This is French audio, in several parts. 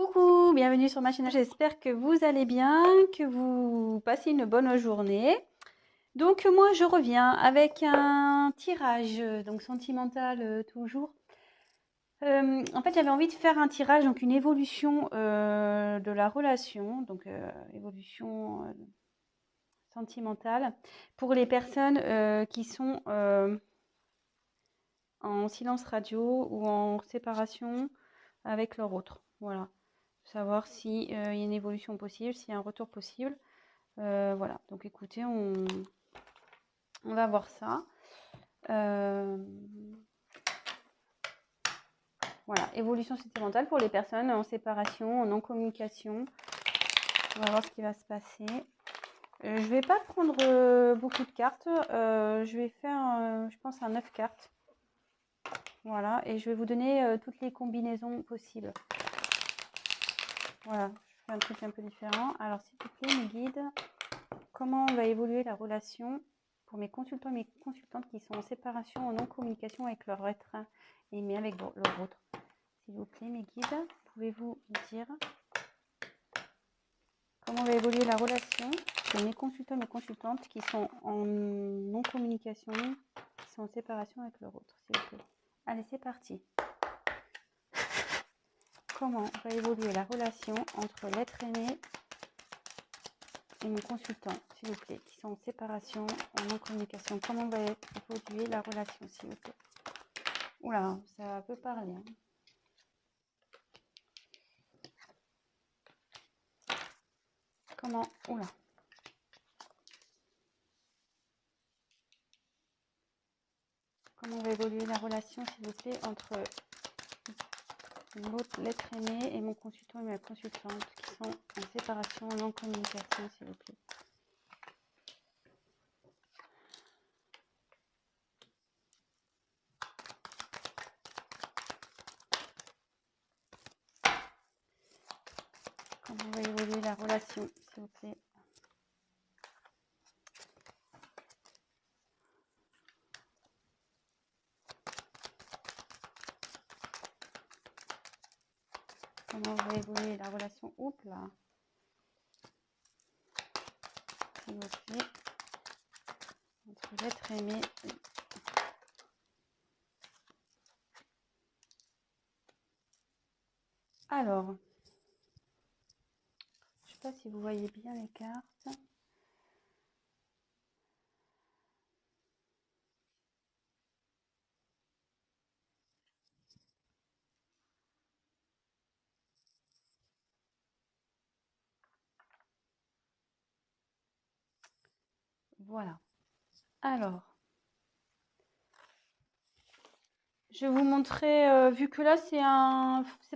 Coucou, bienvenue sur ma chaîne. J'espère que vous allez bien, que vous passez une bonne journée. Donc moi je reviens avec un tirage, donc sentimental toujours. En fait j'avais envie de faire un tirage, donc une évolution de la relation, donc évolution sentimentale pour les personnes qui sont en silence radio ou en séparation avec leur autre. Voilà. Savoir si y a une évolution possible, s'il y a un retour possible. Voilà. Donc écoutez, on va voir ça. Voilà. Évolution sentimentale pour les personnes en séparation, en non-communication. On va voir ce qui va se passer. Je vais pas prendre beaucoup de cartes. Je vais faire, je pense, un 9 cartes. Voilà. Et je vais vous donner toutes les combinaisons possibles. Voilà. Je fais un truc un peu différent. Alors, s'il vous plaît, mes guides, comment va évoluer la relation pour mes consultants et mes consultantes qui sont en séparation, en non-communication avec leur être aimé, avec leur autre. S'il vous plaît, mes guides, pouvez-vous dire comment va évoluer la relation de mes consultants et mes consultantes qui sont en non-communication, qui sont en séparation avec leur autre, s'il vous plaît. Allez, c'est parti. Comment va évoluer la relation entre l'être aimé et mon consultant, s'il vous plaît, qui sont en séparation, en non-communication. Comment va évoluer la relation, s'il vous plaît? Oula, ça peut parler. Hein. Comment? Oula. Comment va évoluer la relation, s'il vous plaît, entre l'être aimé et mon consultant et ma consultante qui sont en séparation, en non-communication, s'il vous plaît? Comment va évoluer la relation, s'il vous plaît? Comment va évoluer la relation? Oups là. S'il vous plaît. Entre l'être aimé et... Alors, je ne sais pas si vous voyez bien les cartes. Voilà. Alors, je vais vous montrer, vu que là c'est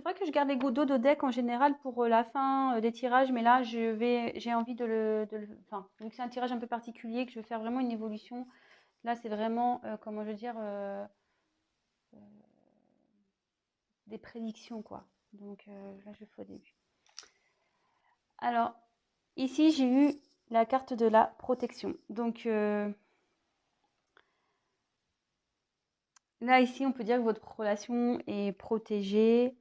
vrai que je garde les dos de deck en général pour la fin des tirages, mais là j'ai envie enfin, vu que c'est un tirage un peu particulier, que je vais faire vraiment une évolution. Là c'est vraiment, comment je veux dire, des prédictions quoi. Donc là je fais au début. Alors, ici j'ai eu la carte de la protection. Donc là ici on peut dire que votre relation est protégée.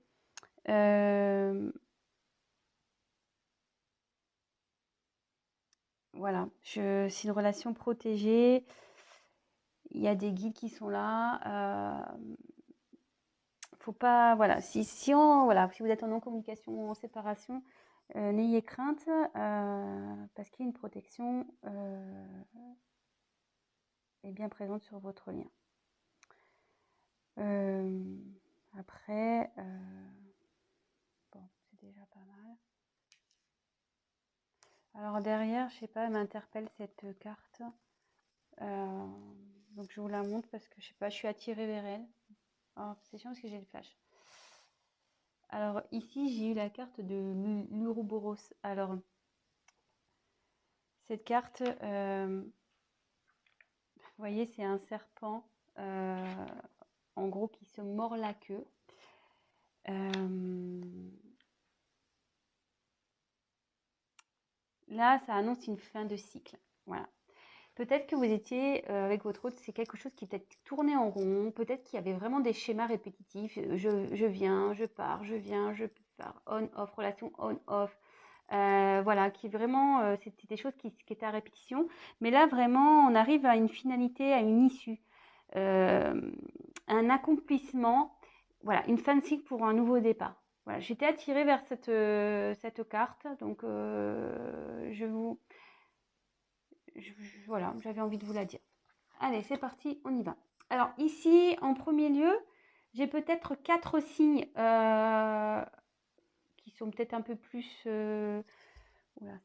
Voilà, c'est une relation protégée. Il y a des guides qui sont là. Faut pas, voilà, voilà, si vous êtes en non-communication ou en séparation, n'ayez crainte parce qu'il y a une protection est bien présente sur votre lien. Après, bon, c'est déjà pas mal. Alors derrière, je sais pas, elle m'interpelle cette carte. Donc je vous la montre parce que je sais pas, je suis attirée vers elle. Oh, c'est chiant parce que j'ai le flash. Alors ici, j'ai eu la carte de l'Ouroboros. Alors, cette carte, vous voyez, c'est un serpent, en gros, qui se mord la queue. Là, ça annonce une fin de cycle. Voilà. Peut-être que vous étiez avec votre autre, c'est quelque chose qui peut-être tourné en rond. Peut-être qu'il y avait vraiment des schémas répétitifs. Je viens, je pars, je viens, je on-off, relation on-off. Voilà, qui vraiment, c'était des choses qui étaient à répétition. Mais là, vraiment, on arrive à une finalité, à une issue, un accomplissement, voilà, une fin de cycle pour un nouveau départ. Voilà, j'étais attirée vers cette carte, donc voilà, j'avais envie de vous la dire. Allez, c'est parti, on y va. Alors ici, en premier lieu, j'ai peut-être 4 signes qui sont peut-être un peu plus... voilà.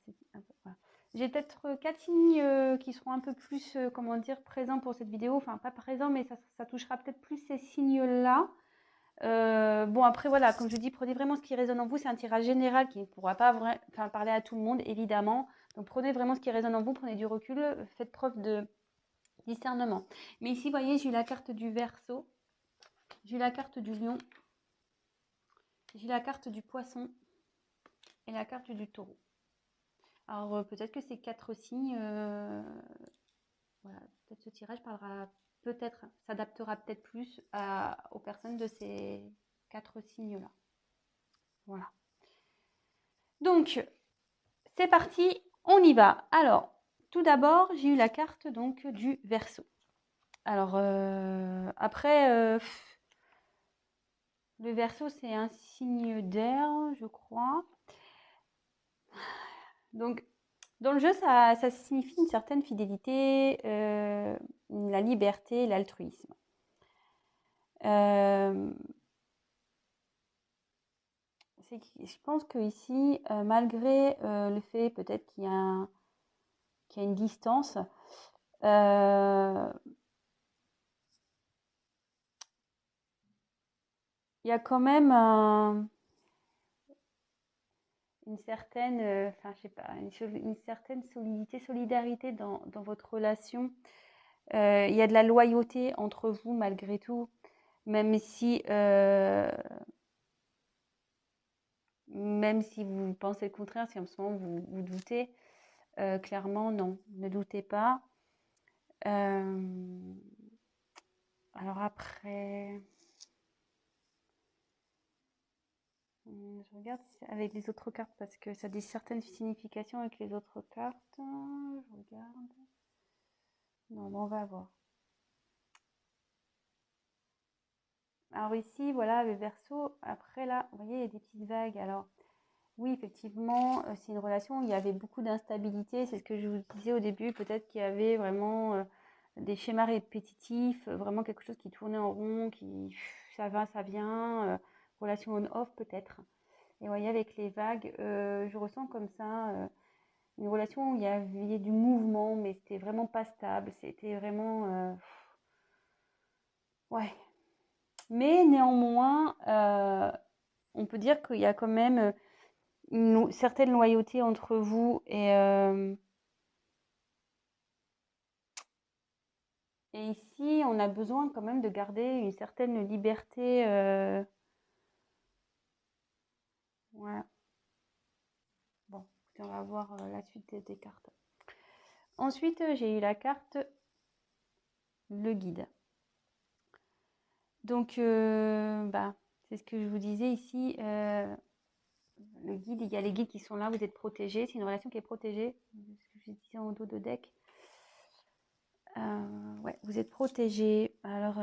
J'ai peut-être 4 signes qui seront un peu plus, comment dire, présents pour cette vidéo. Enfin, pas présents, mais ça touchera peut-être plus ces signes-là. Bon, après, voilà, comme je dis, prenez vraiment ce qui résonne en vous. C'est un tirage général qui ne pourra pas parler à tout le monde, évidemment. Donc, prenez vraiment ce qui résonne en vous, prenez du recul, faites preuve de discernement. Mais ici, vous voyez, j'ai eu la carte du Verseau, j'ai eu la carte du Lion, j'ai eu la carte du Poisson et la carte du Taureau. Alors, peut-être que ces 4 signes, voilà, peut-être ce tirage s'adaptera peut-être plus aux personnes de ces 4 signes-là. Voilà. Donc, c'est parti, on y va. Alors, tout d'abord, j'ai eu la carte donc du Verseau. Alors, après, le Verseau, c'est un signe d'air, je crois. Donc, dans le jeu, ça signifie une certaine fidélité, la liberté, l'altruisme. Je pense que ici, malgré le fait peut-être qu'il y a une distance, il y a quand même une certaine, enfin, je sais pas, une certaine solidarité dans votre relation. Il y a de la loyauté entre vous malgré tout, même si vous pensez le contraire, si en ce moment vous doutez, clairement non, ne doutez pas. Alors après, je regarde avec les autres cartes parce que ça a des certaines significations avec les autres cartes. Je regarde. Non, bon, on va voir. Alors ici, voilà, le Verseau. Après là, vous voyez, il y a des petites vagues. Alors oui, effectivement, c'est une relation où il y avait beaucoup d'instabilité. C'est ce que je vous disais au début. Peut-être qu'il y avait vraiment des schémas répétitifs, vraiment quelque chose qui tournait en rond, ça va, ça vient. Relation on-off peut-être. Et vous voyez, avec les vagues, je ressens comme ça une relation où il y avait du mouvement, mais c'était vraiment pas stable. C'était vraiment... ouais. Mais néanmoins, on peut dire qu'il y a quand même une certaine loyauté entre vous et ici, on a besoin quand même de garder une certaine liberté. Voilà. Bon, on va voir la suite des cartes. Ensuite, j'ai eu la carte le guide. Donc, c'est ce que je vous disais ici. Le guide, il y a les guides qui sont là, vous êtes protégés. C'est une relation qui est protégée. Ce que je disais en dos de deck. Ouais, vous êtes protégés. Alors,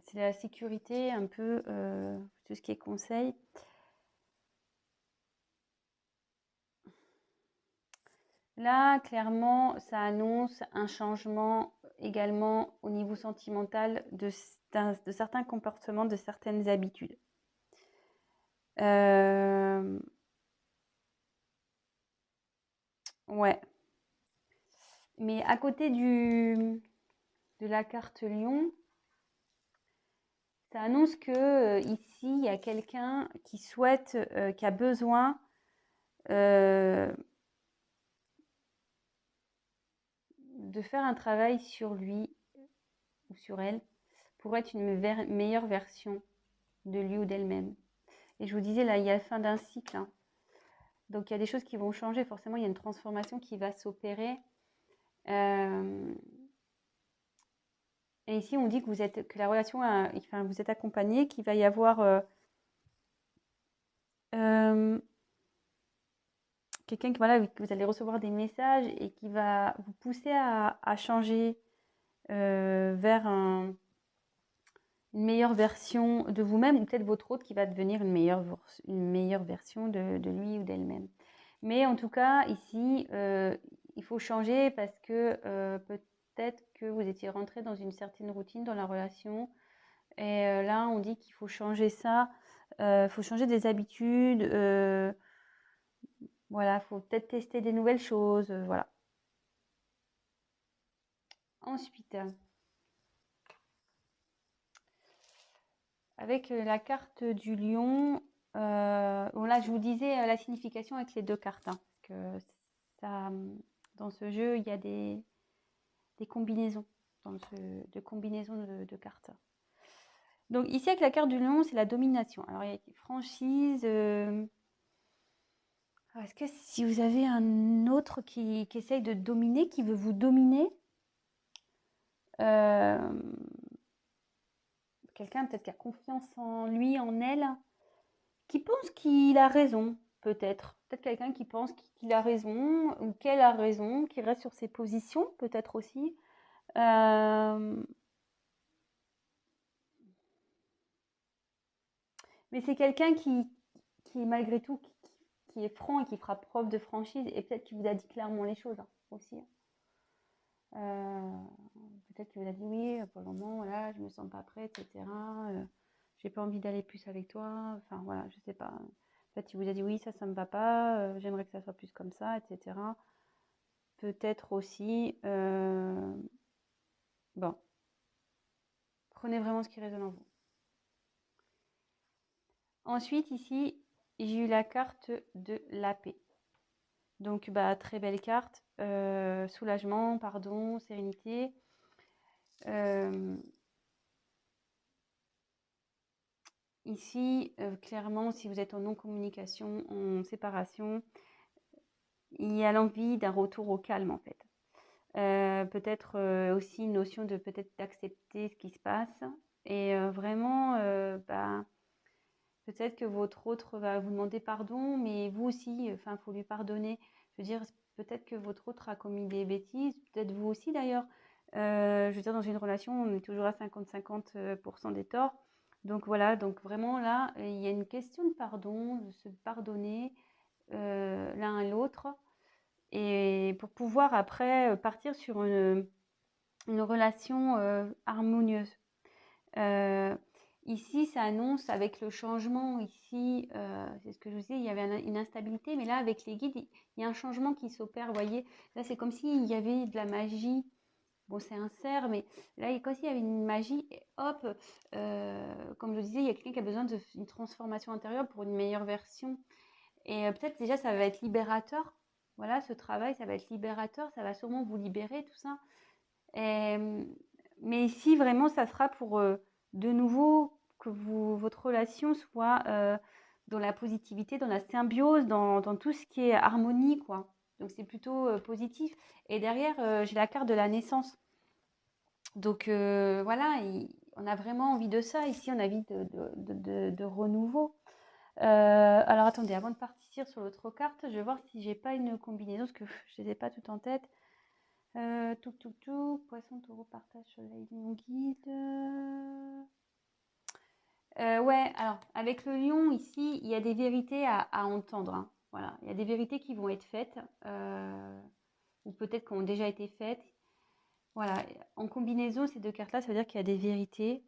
c'est la sécurité, un peu tout ce qui est conseil. Là, clairement, ça annonce un changement également au niveau sentimental de certains comportements, de certaines habitudes. Ouais. Mais à côté de la carte Lion, ça annonce que ici, il y a quelqu'un qui souhaite, qui a besoin de faire un travail sur lui ou sur elle pour être une meilleure version de lui ou d'elle-même. Et je vous disais, là, il y a la fin d'un cycle. Hein. Donc, il y a des choses qui vont changer. Forcément, il y a une transformation qui va s'opérer. Et ici, on dit que la relation, enfin, vous êtes accompagné, qu'il va y avoir quelqu'un que, voilà, que vous allez recevoir des messages et qui va vous pousser à changer vers une meilleure version de vous-même, ou peut-être votre autre qui va devenir une meilleure version de lui ou d'elle-même. Mais en tout cas, ici, il faut changer parce que peut-être que vous étiez rentré dans une certaine routine dans la relation. Et là, on dit qu'il faut changer ça. Il faut changer des habitudes. Voilà, il faut peut-être tester des nouvelles choses. Voilà. Ensuite, avec la carte du lion, bon là, je vous disais la signification avec les 2 cartes, hein, parce que ça, dans ce jeu, il y a des combinaisons, de combinaisons de cartes. Donc ici, avec la carte du lion, c'est la domination. Alors, il y a franchise. Est-ce que si vous avez un autre qui essaye de dominer, qui veut vous dominer, quelqu'un peut-être qui a confiance en lui, en elle, qui pense qu'il a raison, peut-être. Peut-être quelqu'un qui pense qu'il a raison ou qu'elle a raison, qui reste sur ses positions, peut-être aussi. Mais c'est quelqu'un qui malgré tout, qui est franc et qui fera preuve de franchise et peut-être qui vous a dit clairement les choses, hein, aussi. Peut-être qu'il vous a dit oui, pour le moment, voilà, je me sens pas prête, etc. J'ai pas envie d'aller plus avec toi. Enfin voilà, je sais pas. Peut-être qu'il vous a dit oui, ça me va pas. J'aimerais que ça soit plus comme ça, etc. Peut-être aussi. Bon, prenez vraiment ce qui résonne en vous. Ensuite, ici, j'ai eu la carte de la paix. Donc, bah, très belle carte. Soulagement, pardon, sérénité. Ici, clairement, si vous êtes en non-communication, en séparation, il y a l'envie d'un retour au calme, en fait. Peut-être aussi une notion de peut-être d'accepter ce qui se passe. Et vraiment, bah, peut-être que votre autre va vous demander pardon, mais vous aussi, enfin, il faut lui pardonner. Je veux dire, peut-être que votre autre a commis des bêtises, peut-être vous aussi d'ailleurs. Je veux dire, dans une relation, on est toujours à 50-50% des torts. Donc voilà, donc vraiment là, il y a une question de pardon, de se pardonner l'un à l'autre. Et pour pouvoir après partir sur une relation harmonieuse. Ici, ça annonce avec le changement, ici, c'est ce que je vous disais, il y avait une instabilité, mais là, avec les guides, il y a un changement qui s'opère, vous voyez. Là, c'est comme s'il y avait de la magie. Bon, c'est un cerf, mais là, comme s'il y avait une magie, et hop, comme je disais, il y a quelqu'un qui a besoin d'une transformation intérieure pour une meilleure version. Et peut-être déjà, ça va être libérateur. Voilà, ce travail, ça va être libérateur, ça va sûrement vous libérer, tout ça. Et, mais ici, vraiment, ça sera pour de nouveau que votre relation soit dans la positivité, dans la symbiose, dans tout ce qui est harmonie, quoi. Donc, c'est plutôt positif. Et derrière, j'ai la carte de la naissance. Donc, voilà, on a vraiment envie de ça. Ici, on a envie de renouveau. Alors, attendez, avant de partir sur l'autre carte, je vais voir si j'ai pas une combinaison, parce que je ne les ai pas toutes en tête. Poisson, taureau, partage, soleil, lion, guide. Ouais, alors, avec le lion, ici, il y a des vérités à entendre, hein. Voilà, il y a des vérités qui vont être faites, ou peut-être qui ont déjà été faites. Voilà, en combinaison, ces 2 cartes-là, ça veut dire qu'il y a des vérités.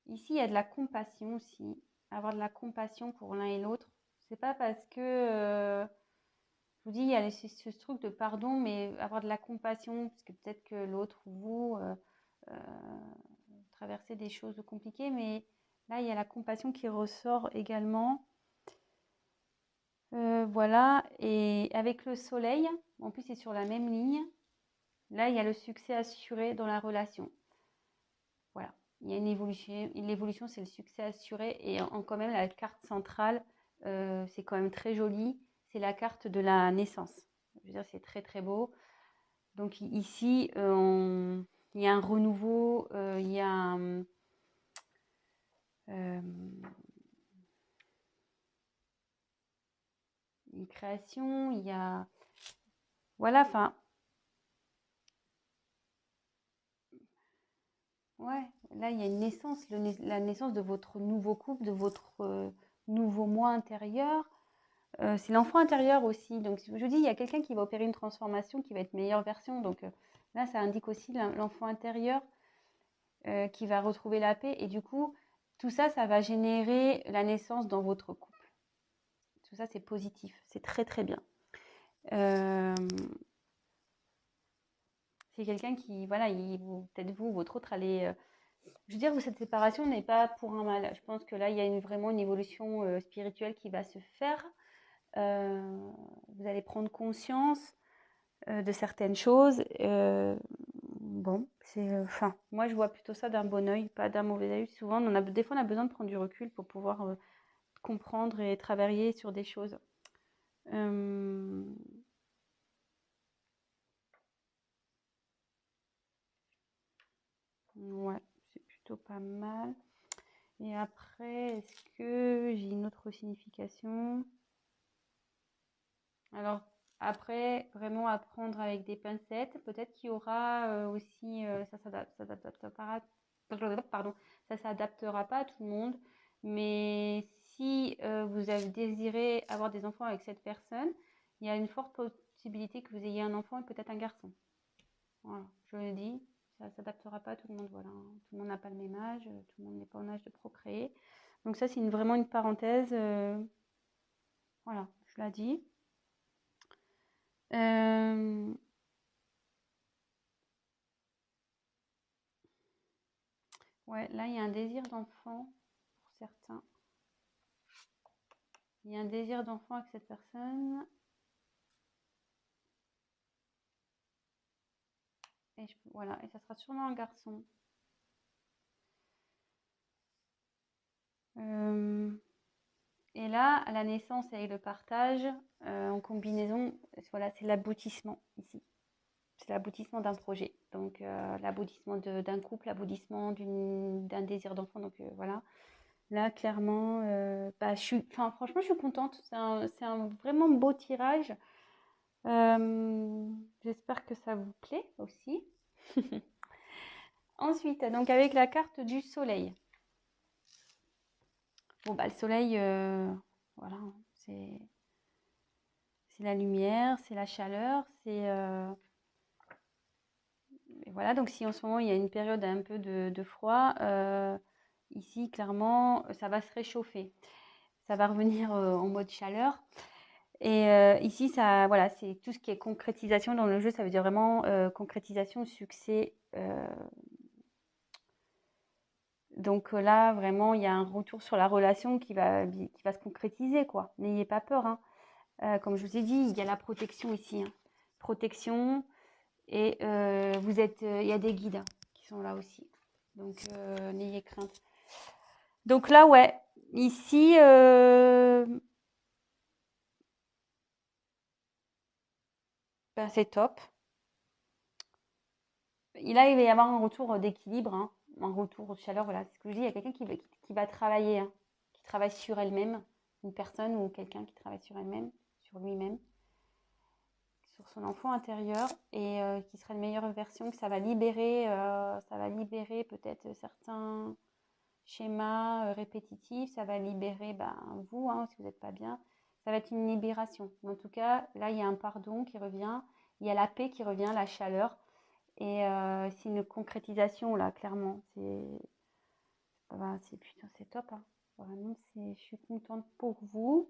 Ici, il y a de la compassion aussi. Avoir de la compassion pour l'un et l'autre. C'est pas parce que je vous dis, il y a ce truc de pardon, mais avoir de la compassion, parce que peut-être que l'autre ou vous traversez des choses compliquées, mais là, il y a la compassion qui ressort également. Voilà, et avec le soleil, en plus c'est sur la même ligne, là, il y a le succès assuré dans la relation. Voilà, il y a une évolution. L'évolution, c'est le succès assuré, et quand même, la carte centrale, c'est quand même très joli, c'est la carte de la naissance. Je veux dire, c'est très très beau. Donc ici, il y a un renouveau, il y a une création, il y a... Voilà, enfin, ouais, là, il y a une naissance, la naissance de votre nouveau couple, de votre nouveau moi intérieur. C'est l'enfant intérieur aussi. Donc, je vous dis, il y a quelqu'un qui va opérer une transformation qui va être meilleure version. Donc, là, ça indique aussi l'enfant intérieur qui va retrouver la paix. Et du coup, tout ça, ça va générer la naissance dans votre couple. Tout ça, c'est positif. C'est très, très bien. C'est quelqu'un qui, voilà, peut-être vous, votre autre, allez... je veux dire, cette séparation n'est pas pour un mal. Je pense que là, il y a vraiment une évolution spirituelle qui va se faire. Vous allez prendre conscience de certaines choses. Bon, enfin, moi, je vois plutôt ça d'un bon œil, pas d'un mauvais œil. Souvent, des fois, on a besoin de prendre du recul pour pouvoir comprendre et travailler sur des choses. Ouais, c'est plutôt pas mal. Et après, est-ce que j'ai une autre signification? Alors, après, vraiment apprendre avec des pincettes. Peut-être qu'il y aura aussi, pardon, ça s'adaptera pas à tout le monde. Mais si vous avez désiré avoir des enfants avec cette personne, il y a une forte possibilité que vous ayez un enfant et peut-être un garçon. Voilà, je le dis, ça s'adaptera pas à tout le monde. Voilà, hein. Tout le monde n'a pas le même âge, tout le monde n'est pas en âge de procréer. Donc ça, c'est vraiment une parenthèse. Voilà, je l'ai dit. Ouais, là, il y a un désir d'enfant pour certains. Il y a un désir d'enfant avec cette personne. Et voilà, et ça sera sûrement un garçon. Et là, à la naissance et le partage, en combinaison, voilà, c'est l'aboutissement ici. C'est l'aboutissement d'un projet. Donc, l'aboutissement d'un couple, l'aboutissement d'un désir d'enfant. Donc, voilà. Là, clairement, franchement, je suis contente. C'est un vraiment beau tirage. J'espère que ça vous plaît aussi. Ensuite, donc avec la carte du soleil. Bon, bah, le soleil, voilà, c'est la lumière, c'est la chaleur, et voilà, donc si en ce moment il y a une période un peu de froid, ici, clairement, ça va se réchauffer. Ça va revenir en mode chaleur. Et ici, ça, voilà, c'est tout ce qui est concrétisation dans le jeu. Ça veut dire vraiment concrétisation, succès. Donc là, vraiment, il y a un retour sur la relation qui va se concrétiser, quoi. N'ayez pas peur, hein. Comme je vous ai dit, il y a la protection ici, hein. Protection. Et il y a des guides qui sont là aussi. Donc, n'ayez crainte. Donc là, ouais, ici, c'est top. Et là, il va y avoir un retour d'équilibre, hein, un retour de chaleur. Voilà, c'est ce que je dis. Il y a quelqu'un qui va travailler, hein, qui travaille sur elle-même, une personne ou quelqu'un qui travaille sur elle-même, sur lui-même, sur son enfant intérieur et qui sera une meilleure version, que ça va libérer peut-être certains schémas répétitifs, ça va libérer vous, hein, si vous n'êtes pas bien. Ça va être une libération. Mais en tout cas, là, il y a un pardon qui revient, il y a la paix qui revient, la chaleur. Et c'est une concrétisation, là, clairement. C'est top, hein. Vraiment, je suis contente pour vous.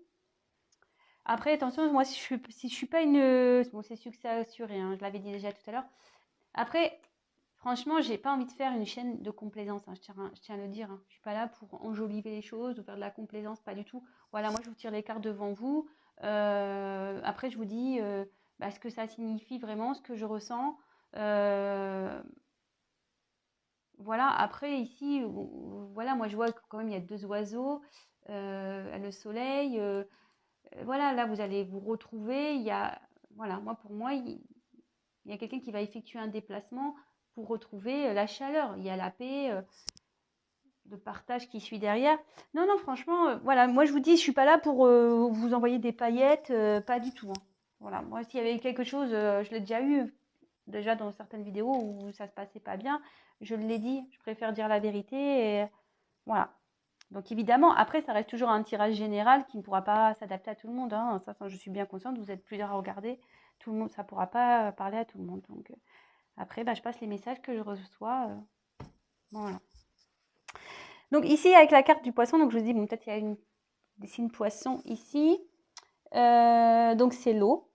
Après, attention, moi, si je suis pas une... Bon, c'est succès assuré, hein, je l'avais dit déjà tout à l'heure. Après, franchement, j'ai pas envie de faire une chaîne de complaisance, hein, je tiens à le dire, hein. Je suis pas là pour enjoliver les choses ou faire de la complaisance, pas du tout. Voilà, moi, je vous tire les cartes devant vous. Après, je vous dis ce que ça signifie vraiment, ce que je ressens. Voilà, après, ici, voilà, moi, je vois que quand même, il y a deux oiseaux, le soleil. Voilà, là, vous allez vous retrouver. Voilà, pour moi, il y a quelqu'un qui va effectuer un déplacement pour retrouver la chaleur. Il y a la paix, le partage qui suit derrière. Non, non, franchement, voilà, moi je vous dis, je suis pas là pour vous envoyer des paillettes, pas du tout, hein. Voilà, moi s'il y avait quelque chose, je l'ai déjà eu, déjà dans certaines vidéos où ça se passait pas bien, je l'ai dit, je préfère dire la vérité et voilà. Donc évidemment, après, ça reste toujours un tirage général qui ne pourra pas s'adapter à tout le monde, hein. Ça, je suis bien consciente, vous êtes plusieurs à regarder, tout le monde, ça ne pourra pas parler à tout le monde. Donc après, bah, je passe les messages que je reçois. Voilà. Donc ici, avec la carte du poisson, donc je vous dis, bon, peut-être il y a des signes poissons ici. Donc c'est l'eau.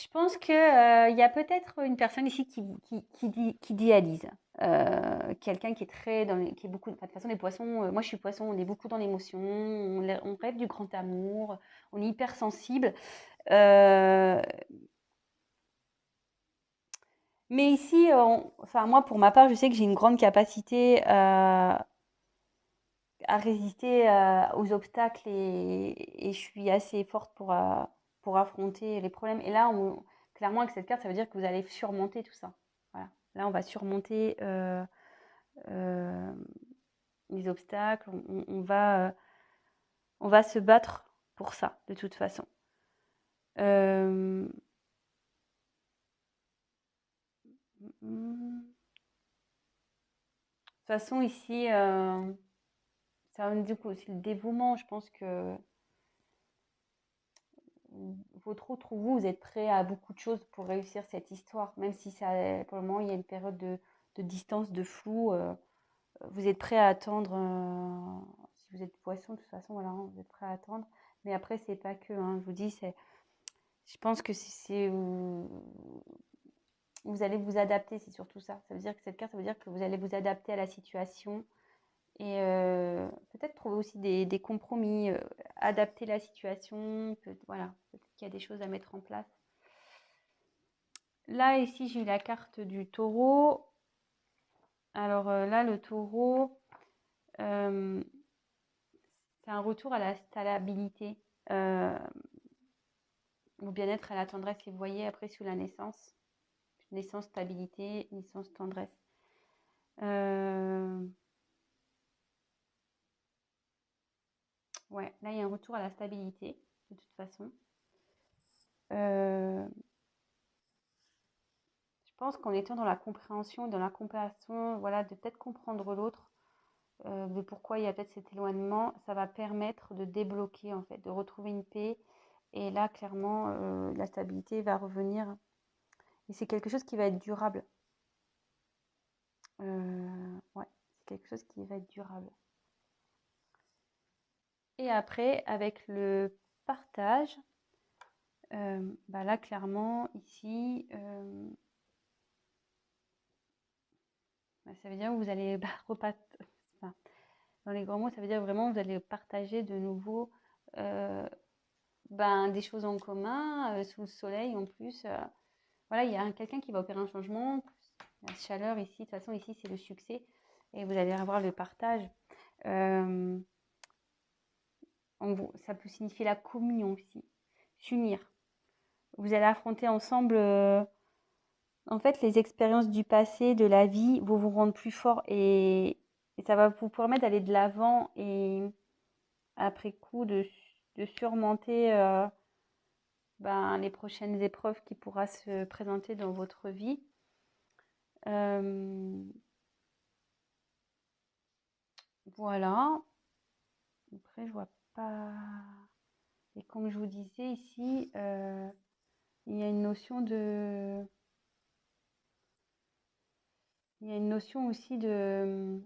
Je pense qu'il y a peut-être une personne ici qui dialyse. Quelqu'un qui est très qui est beaucoup. Enfin, de toute façon, les poissons, moi je suis poisson, on est beaucoup dans l'émotion, on rêve du grand amour, on est hyper sensible. Mais ici, enfin moi pour ma part, je sais que j'ai une grande capacité à résister aux obstacles et je suis assez forte pour affronter les problèmes. Et là, clairement, avec cette carte, ça veut dire que vous allez surmonter tout ça. Voilà. Là, on va surmonter euh, les obstacles. On va se battre pour ça, de toute façon. De toute façon, ici, ça indique aussi le dévouement. Je pense que votre autre vous êtes prêt à beaucoup de choses pour réussir cette histoire, même si ça, pour le moment il y a une période de distance, de flou. Vous êtes prêt à attendre. Si vous êtes poisson, de toute façon, voilà, hein, vous êtes prêt à attendre. Mais après, c'est pas que. Hein, je vous dis, je pense que vous allez vous adapter, c'est surtout ça. Ça veut dire que cette carte, ça veut dire que vous allez vous adapter à la situation et peut-être trouver aussi des compromis, adapter la situation. Voilà, peut-être qu'il y a des choses à mettre en place. Là, ici, j'ai eu la carte du taureau. Alors là, le taureau, c'est un retour à la stabilité, au bien-être, à la tendresse. Et vous voyez, après, sous la naissance, naissance, stabilité, naissance, tendresse. Ouais, là, il y a un retour à la stabilité, de toute façon. Je pense qu'en étant dans la compréhension, dans la compassion, voilà, de peut-être comprendre l'autre, de pourquoi il y a peut-être cet éloignement, ça va permettre de débloquer, en fait, de retrouver une paix. Et là, clairement, la stabilité va revenir. Et c'est quelque chose qui va être durable. Ouais, c'est quelque chose qui va être durable. Et après, avec le partage, bah là, clairement, ici, bah, ça veut dire que vous allez enfin, dans les grands mots, ça veut dire vraiment que vous allez partager de nouveau des choses en commun, sous le soleil en plus. Voilà, il y a quelqu'un qui va opérer un changement. La chaleur ici, de toute façon, ici, c'est le succès. Et vous allez avoir le partage. Ça peut signifier la communion aussi. S'unir. Vous allez affronter ensemble, en fait, les expériences du passé, de la vie, vont vous rendre plus fort et ça va vous permettre d'aller de l'avant et après coup de surmonter les prochaines épreuves qui pourra se présenter dans votre vie. Voilà. Après, je vois pas. Et comme je vous disais ici, il y a une notion il y a une notion aussi de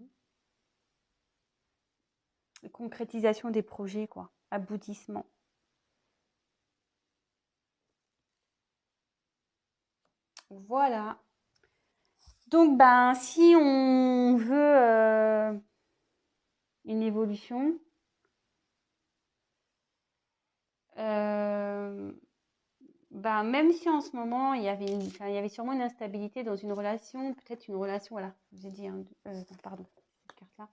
concrétisation des projets, quoi, aboutissement. Voilà. Donc, si on veut une évolution, même si en ce moment il y avait sûrement une instabilité dans une relation, peut-être une relation, voilà, je vous ai dit, hein, pardon, cette carte-là.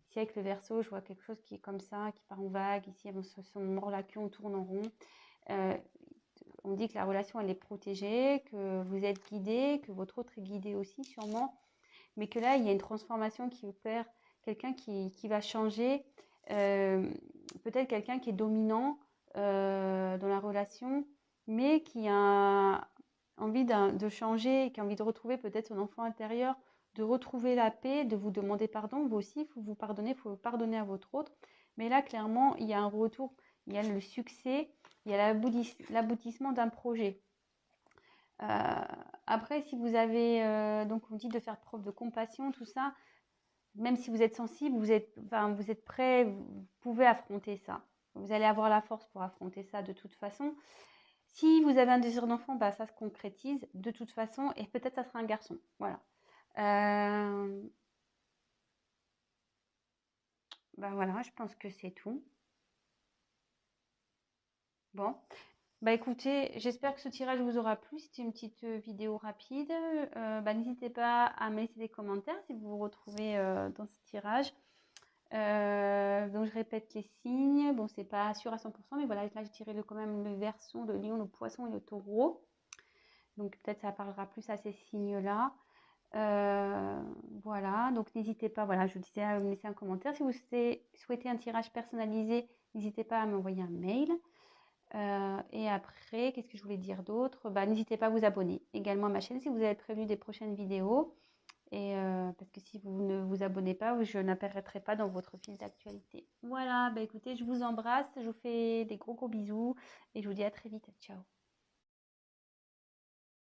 Ici avec le Verseau, je vois quelque chose qui est comme ça, qui part en vague. Ici, sur mon relation, on tourne en rond. On dit que la relation, elle est protégée, que vous êtes guidé, que votre autre est guidé aussi sûrement, mais que là, il y a une transformation qui opère, quelqu'un qui va changer, peut-être quelqu'un qui est dominant dans la relation, mais qui a envie de changer, qui a envie de retrouver peut-être son enfant intérieur, de retrouver la paix, de vous demander pardon. Vous aussi, il faut vous pardonner, il faut pardonner à votre autre. Mais là, clairement, il y a un retour, il y a le succès, il y a l'aboutissement d'un projet. Après, si vous avez, donc on dit de faire preuve de compassion, tout ça, même si vous êtes sensible, vous êtes prêt, vous pouvez affronter ça. Vous allez avoir la force pour affronter ça de toute façon. Si vous avez un désir d'enfant, bah, ça se concrétise de toute façon et peut-être ça sera un garçon. Voilà. Bah voilà, je pense que c'est tout. Bon. Bah écoutez, j'espère que ce tirage vous aura plu. C'était une petite vidéo rapide. Bah, n'hésitez pas à me laisser des commentaires si vous vous retrouvez dans ce tirage. Donc je répète les signes. Bon, c'est pas sûr à 100%, mais voilà, là j'ai tiré quand même le Verseau, le Lion, le Poisson et le Taureau. Donc peut-être ça parlera plus à ces signes-là. Voilà, donc n'hésitez pas, voilà, je vous disais à me laisser un commentaire. Si vous souhaitez un tirage personnalisé, n'hésitez pas à m'envoyer un mail. Et après, qu'est-ce que je voulais dire d'autre? Bah, n'hésitez pas à vous abonner également à ma chaîne si vous êtes prévenu des prochaines vidéos. Et parce que si vous ne vous abonnez pas, je n'apparaîtrai pas dans votre fil d'actualité. Voilà, bah écoutez, je vous embrasse, je vous fais des gros bisous et je vous dis à très vite. Ciao.